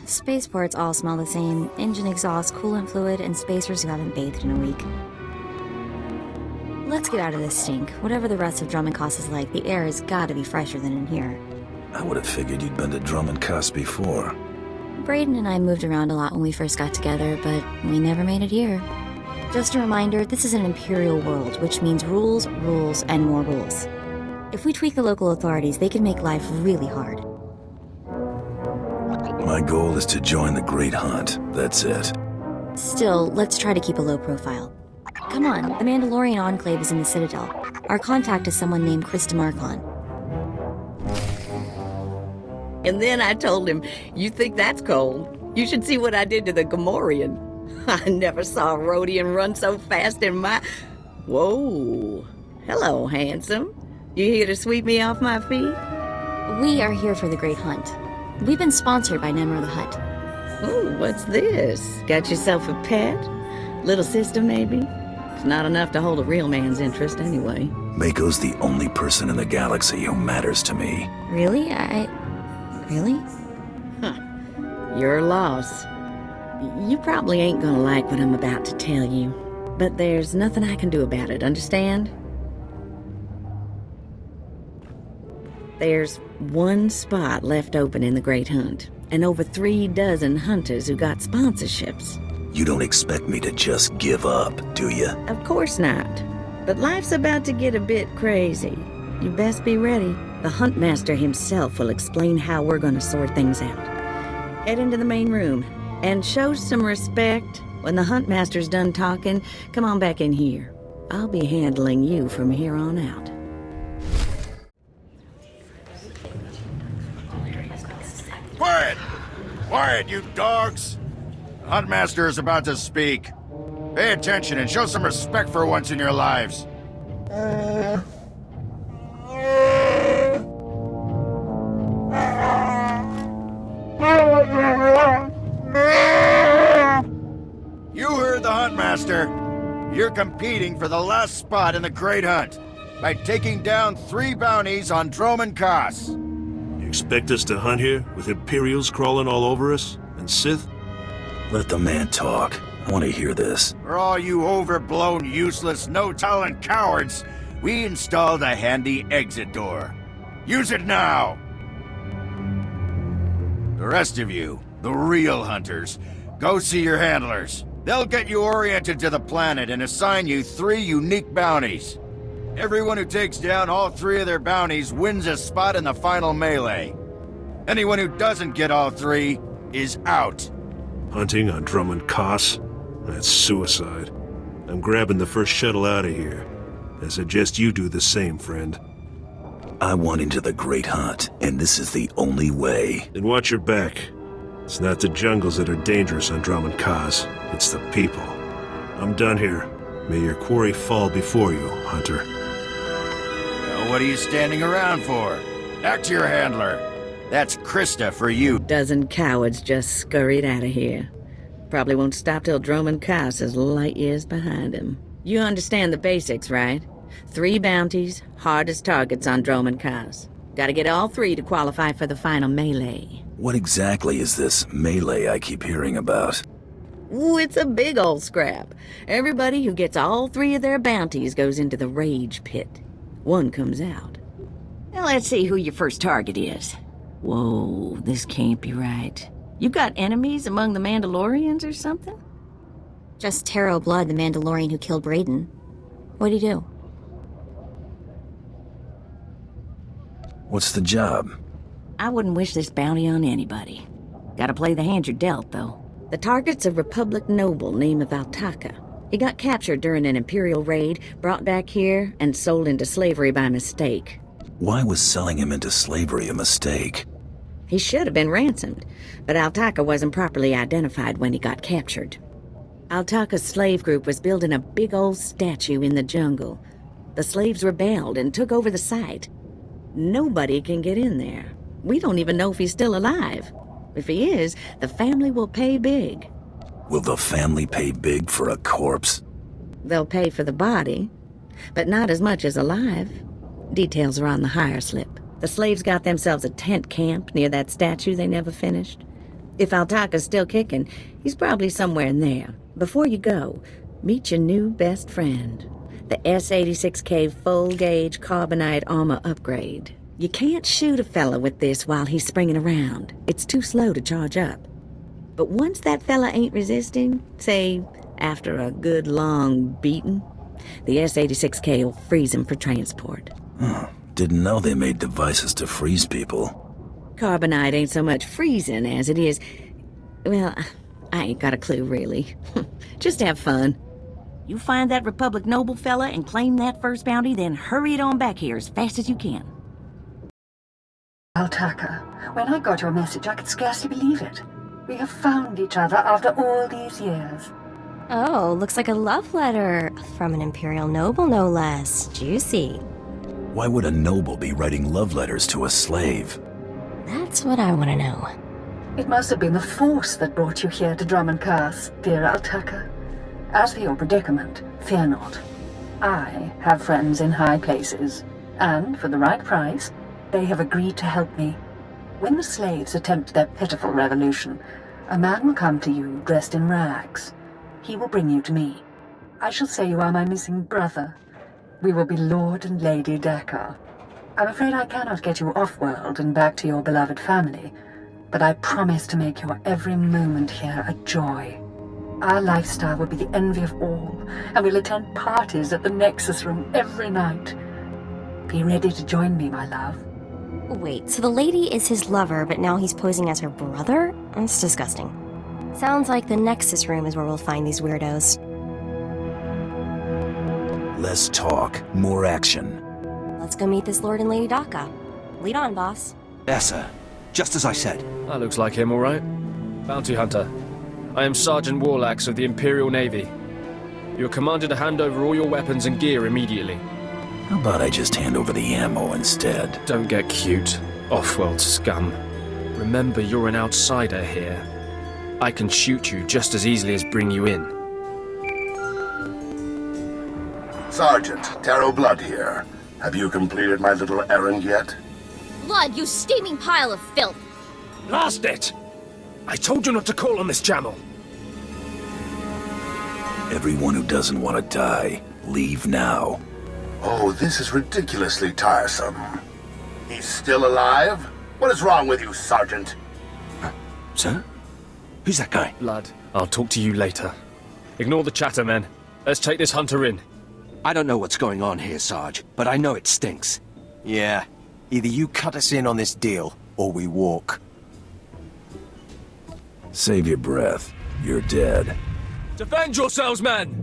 Spaceports all smell the same. Engine exhaust, coolant fluid, and spacers who haven't bathed in a week. Let's get out of this stink. Whatever the rest of Dromund Kaas is like, the air has got to be fresher than in here. I would have figured you'd been to Dromund Kaas before. Braden and I moved around a lot when we first got together, but we never made it here. Just a reminder, this is an imperial world, which means rules, rules, and more rules. If we tweak the local authorities, they can make life really hard. My goal is to join the Great Hunt. That's it. Still, let's try to keep a low profile. Come on, the Mandalorian Enclave is in the Citadel. Our contact is someone named Krista Markon. And then I told him, "You think that's cold? You should see what I did to the Gamorrean. I never saw a Rhodian run so fast in my..." Whoa. Hello, handsome. You here to sweep me off my feet? We are here for the Great Hunt. We've been sponsored by Nemro the Hutt. Ooh, what's this? Got yourself a pet? Little sister, maybe? It's not enough to hold a real man's interest anyway. Mako's the only person in the galaxy who matters to me. Really? Really? Huh. Your loss. You probably ain't gonna like what I'm about to tell you, but there's nothing I can do about it, understand? There's one spot left open in the Great Hunt, and over 3 dozen hunters who got sponsorships. You don't expect me to just give up, do you? Of course not. But life's about to get a bit crazy. You best be ready. The Huntmaster himself will explain how we're gonna sort things out. Head into the main room, and show some respect. When the Huntmaster's done talking, come on back in here. I'll be handling you from here on out. Quiet! Quiet, you dogs! The Huntmaster is about to speak. Pay attention and show some respect for once in your lives. You heard the Huntmaster. You're competing for the last spot in the Great Hunt by taking down 3 bounties on Dromund Kaas. You expect us to hunt here with Imperials crawling all over us? And Sith? Let the man talk. I want to hear this. For all you overblown, useless, no-talent cowards, we installed a handy exit door. Use it now! The rest of you, the real hunters, go see your handlers. They'll get you oriented to the planet and assign you 3 unique bounties. Everyone who takes down all 3 of their bounties wins a spot in the final melee. Anyone who doesn't get all 3 is out. Hunting on Dromund Kaas? That's suicide. I'm grabbing the first shuttle out of here. I suggest you do the same, friend. I want into the Great Hunt, and this is the only way. Then watch your back. It's not the jungles that are dangerous on Dromund Kaas. It's the people. I'm done here. May your quarry fall before you, Hunter. Well, what are you standing around for? Back to your handler. That's Krista for you. Dozen cowards just scurried out of here. Probably won't stop till Dromund Kaas is light years behind him. You understand the basics, right? 3 bounties, hardest targets on Dromund Kaas. Gotta get all 3 to qualify for the final melee. What exactly is this melee I keep hearing about? Ooh, it's a big old scrap. Everybody who gets all 3 of their bounties goes into the rage pit. One comes out. Now let's see who your first target is. Whoa, this can't be right. You got enemies among the Mandalorians or something? Just Taro Blood, the Mandalorian who killed Braden. What'd he do? What's the job? I wouldn't wish this bounty on anybody. Gotta play the hand you're dealt, though. The target's a Republic noble named Valtaka. He got captured during an Imperial raid, brought back here, and sold into slavery by mistake. Why was selling him into slavery a mistake? He should have been ransomed, but Altaka wasn't properly identified when he got captured. Altaka's slave group was building a big old statue in the jungle. The slaves rebelled and took over the site. Nobody can get in there. We don't even know if he's still alive. If he is, the family will pay big. Will the family pay big for a corpse? They'll pay for the body, but not as much as alive. Details are on the hire slip. The slaves got themselves a tent camp near that statue they never finished. If Altaka's still kicking, he's probably somewhere in there. Before you go, meet your new best friend. The S-86K full-gauge carbonite armor upgrade. You can't shoot a fella with this while he's springing around. It's too slow to charge up. But once that fella ain't resisting, say, after a good long beating, the S-86K will freeze him for transport. Didn't know they made devices to freeze people. Carbonite ain't so much freezing as it is... Well, I ain't got a clue, really. Just have fun. You find that Republic noble fella and claim that first bounty, then hurry it on back here as fast as you can. Altaka, when I got your message, I could scarcely believe it. We have found each other after all these years. Oh, looks like a love letter. From an Imperial noble, no less. Juicy. Why would a noble be writing love letters to a slave? That's what I want to know. It must have been the Force that brought you here to Dromund Kaas, dear Altaka. As for your predicament, fear not. I have friends in high places, and for the right price, they have agreed to help me. When the slaves attempt their pitiful revolution, a man will come to you dressed in rags. He will bring you to me. I shall say you are my missing brother. We will be Lord and Lady Dakar. I'm afraid I cannot get you off-world and back to your beloved family, but I promise to make your every moment here a joy. Our lifestyle will be the envy of all, and we'll attend parties at the Nexus Room every night. Be ready to join me, my love. Wait, so the lady is his lover, but now he's posing as her brother? That's disgusting. Sounds like the Nexus Room is where we'll find these weirdos. Less talk, more action. Let's go meet this Lord and Lady Daka. Lead on, boss. Yes, sir. Just as I said. That looks like him, all right. Bounty Hunter. I am Sergeant Warlax of the Imperial Navy. You are commanded to hand over all your weapons and gear immediately. How about I just hand over the ammo instead? Don't get cute, off-world scum. Remember, you're an outsider here. I can shoot you just as easily as bring you in. Sergeant, Taro Blood here. Have you completed my little errand yet? Blood, you steaming pile of filth! Blast it! I told you not to call on this channel. Everyone who doesn't want to die, leave now. Oh, this is ridiculously tiresome. He's still alive? What is wrong with you, Sergeant? Sir? Who's that guy? Blood, I'll talk to you later. Ignore the chatter, men. Let's take this hunter in. I don't know what's going on here, Sarge, but I know it stinks. Yeah. Either you cut us in on this deal, or we walk. Save your breath. You're dead. Defend yourselves, men!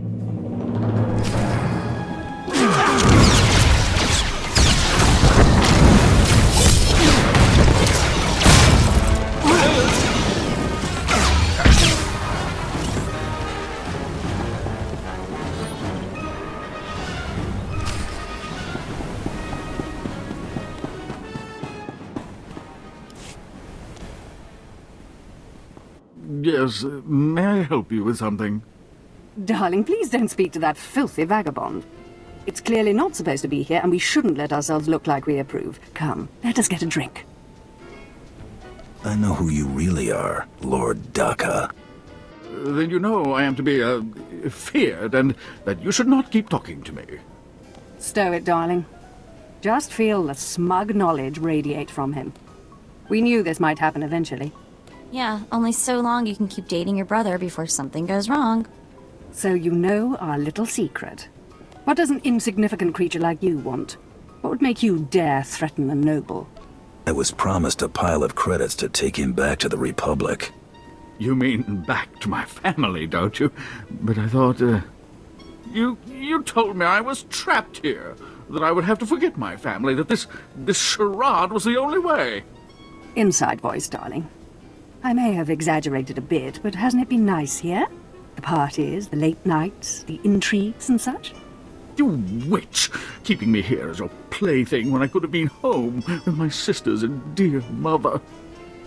Yes, may I help you with something? Darling, please don't speak to that filthy vagabond. It's clearly not supposed to be here, and we shouldn't let ourselves look like we approve. Come, let us get a drink. I know who you really are, Lord Daka. Then you know I am to be, feared, and that you should not keep talking to me. Stow it, darling. Just feel the smug knowledge radiate from him. We knew this might happen eventually. Yeah, only so long you can keep dating your brother before something goes wrong. So you know our little secret. What does an insignificant creature like you want? What would make you dare threaten a noble? I was promised a pile of credits to take him back to the Republic. You mean back to my family, don't you? But I thought, You told me I was trapped here, that I would have to forget my family, that this charade was the only way. Inside voice, darling. I may have exaggerated a bit, but hasn't it been nice here? The parties, the late nights, the intrigues and such? You witch! Keeping me here as your plaything when I could have been home with my sisters and dear mother.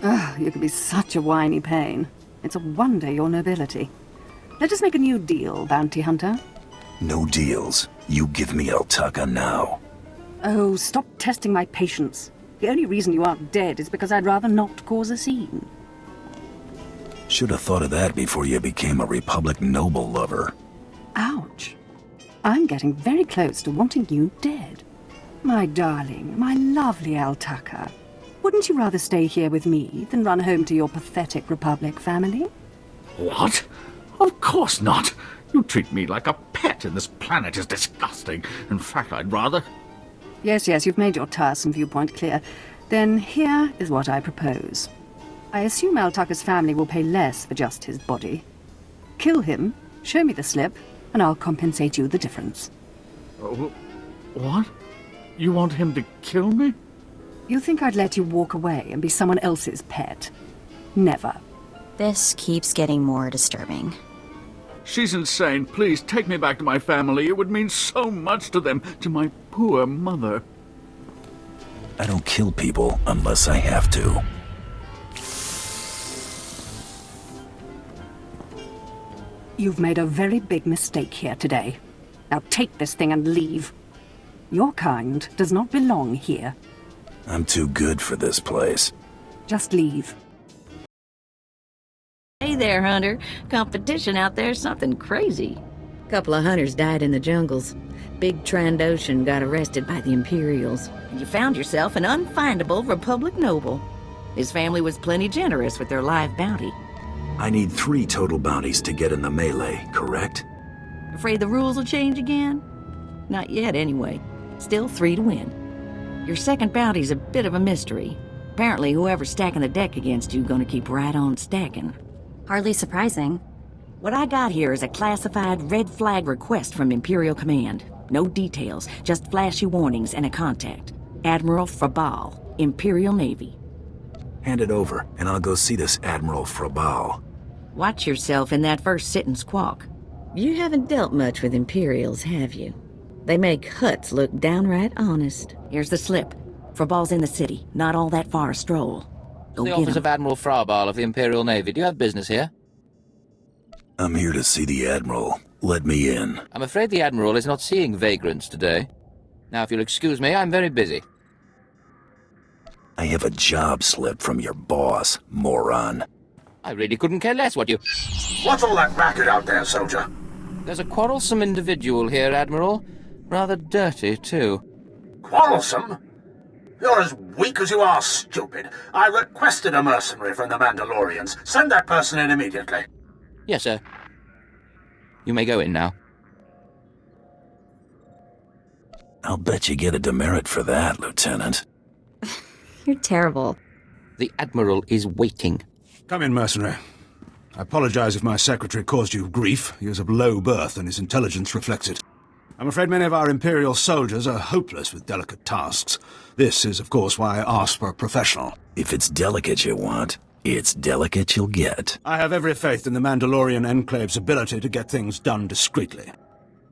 Ah, you could be such a whiny pain. It's a wonder your nobility. Let us make a new deal, bounty hunter. No deals. You give me Altaka now. Oh, stop testing my patience. The only reason you aren't dead is because I'd rather not cause a scene. Should have thought of that before you became a Republic noble lover. Ouch. I'm getting very close to wanting you dead. My darling, my lovely Altaka. Wouldn't you rather stay here with me than run home to your pathetic Republic family? What? Of course not. You treat me like a pet, and this planet is disgusting. In fact, I'd rather... Yes, you've made your tiresome viewpoint clear. Then here is what I propose. I assume Altaka's family will pay less for just his body. Kill him, show me the slip, and I'll compensate you the difference. What? You want him to kill me? You think I'd let you walk away and be someone else's pet? Never. This keeps getting more disturbing. She's insane. Please, take me back to my family. It would mean so much to them, to my poor mother. I don't kill people unless I have to. You've made a very big mistake here today. Now take this thing and leave. Your kind does not belong here. I'm too good for this place. Just leave. Hey there, Hunter. Competition out there's something crazy. Couple of hunters died in the jungles. Big Trandoshan got arrested by the Imperials. And you found yourself an unfindable Republic noble. His family was plenty generous with their live bounty. I need 3 total bounties to get in the melee, correct? Afraid the rules will change again? Not yet, anyway. Still 3 to win. Your second bounty's a bit of a mystery. Apparently, whoever's stacking the deck against you gonna keep right on stacking. Hardly surprising. What I got here is a classified red flag request from Imperial Command. No details, just flashy warnings and a contact. Admiral Frabal, Imperial Navy. Hand it over, and I'll go see this Admiral Frabal. Watch yourself in that first sit and squawk. You haven't dealt much with Imperials, have you? They make huts look downright honest. Here's the slip. Frabal's in the city, not all that far a stroll. Go The get office him. of Admiral Frabal of the Imperial Navy. Do you have business here? I'm here to see the Admiral. Let me in. I'm afraid the Admiral is not seeing vagrants today. Now, if you'll excuse me, I'm very busy. I have a job slip from your boss, moron. I really couldn't care less what you... What's all that racket out there, soldier? There's a quarrelsome individual here, Admiral. Rather dirty, too. Quarrelsome? You're as weak as you are stupid. I requested a mercenary from the Mandalorians. Send that person in immediately. Yes, sir. You may go in now. I'll bet you get a demerit for that, Lieutenant. You're terrible. The Admiral is waiting. Come in, mercenary. I apologize if my secretary caused you grief. He is of low birth, and his intelligence reflects it. I'm afraid many of our Imperial soldiers are hopeless with delicate tasks. This is, of course, why I asked for a professional. If it's delicate you want, it's delicate you'll get. I have every faith in the Mandalorian Enclave's ability to get things done discreetly.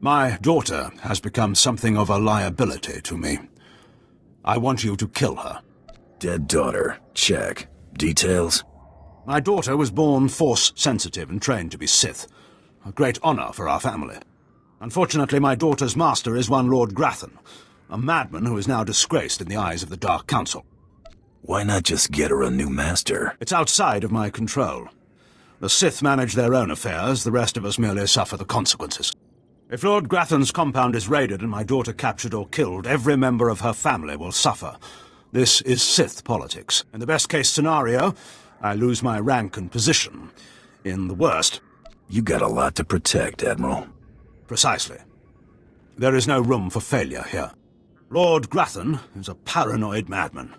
My daughter has become something of a liability to me. I want you to kill her. Dead daughter. Check. Details? My daughter was born Force-sensitive and trained to be Sith. A great honor for our family. Unfortunately, my daughter's master is one Lord Grathan, a madman who is now disgraced in the eyes of the Dark Council. Why not just get her a new master? It's outside of my control. The Sith manage their own affairs, the rest of us merely suffer the consequences. If Lord Grathan's compound is raided and my daughter captured or killed, every member of her family will suffer. This is Sith politics. In the best-case scenario, I lose my rank and position. In the worst... You got a lot to protect, Admiral. Precisely. There is no room for failure here. Lord Grathan is a paranoid madman.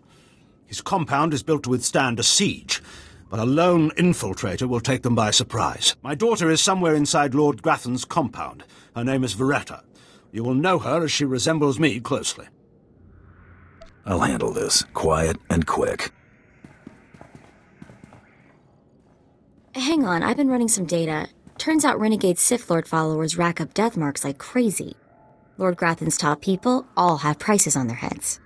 His compound is built to withstand a siege, but a lone infiltrator will take them by surprise. My daughter is somewhere inside Lord Grathan's compound. Her name is Veretta. You will know her as she resembles me closely. I'll handle this. Quiet and quick. Hang on, I've been running some data. Turns out Renegade Sith Lord followers rack up death marks like crazy. Lord Grathan's top people all have prices on their heads.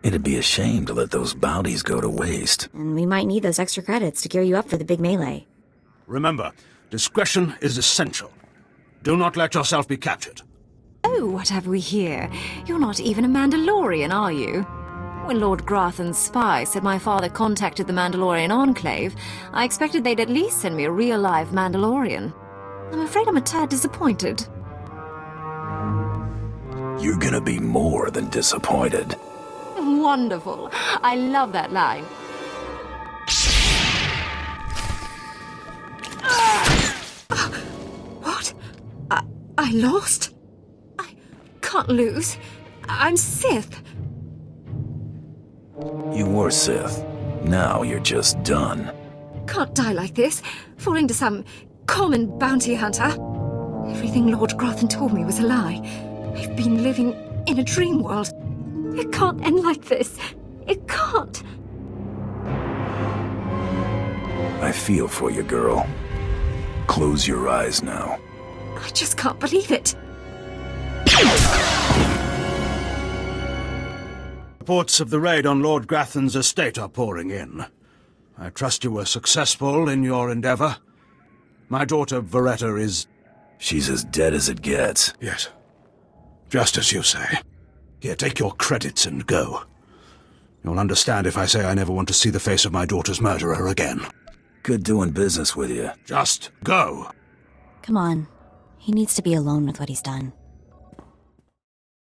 It'd be a shame to let those bounties go to waste. And we might need those extra credits to gear you up for the big melee. Remember, discretion is essential. Do not let yourself be captured. Oh, what have we here? You're not even a Mandalorian, are you? When Lord Grathan's spy said my father contacted the Mandalorian Enclave, I expected they'd at least send me a real live Mandalorian. I'm afraid I'm a tad disappointed. You're gonna be more than disappointed. Wonderful. I love that line. What? I lost? I can't lose. I'm Sith. You were Sith. Now you're just done. Can't die like this, falling to some common bounty hunter. Everything Lord Grathan told me was a lie. I've been living in a dream world. It can't end like this. It can't. I feel for you, girl. Close your eyes now. I just can't believe it. Reports of the raid on Lord Grathan's estate are pouring in. I trust you were successful in your endeavour. My daughter, Veretta, is... She's as dead as it gets. Yes. Just as you say. Here, take your credits and go. You'll understand if I say I never want to see the face of my daughter's murderer again. Good doing business with you. Just go. Come on. He needs to be alone with what he's done.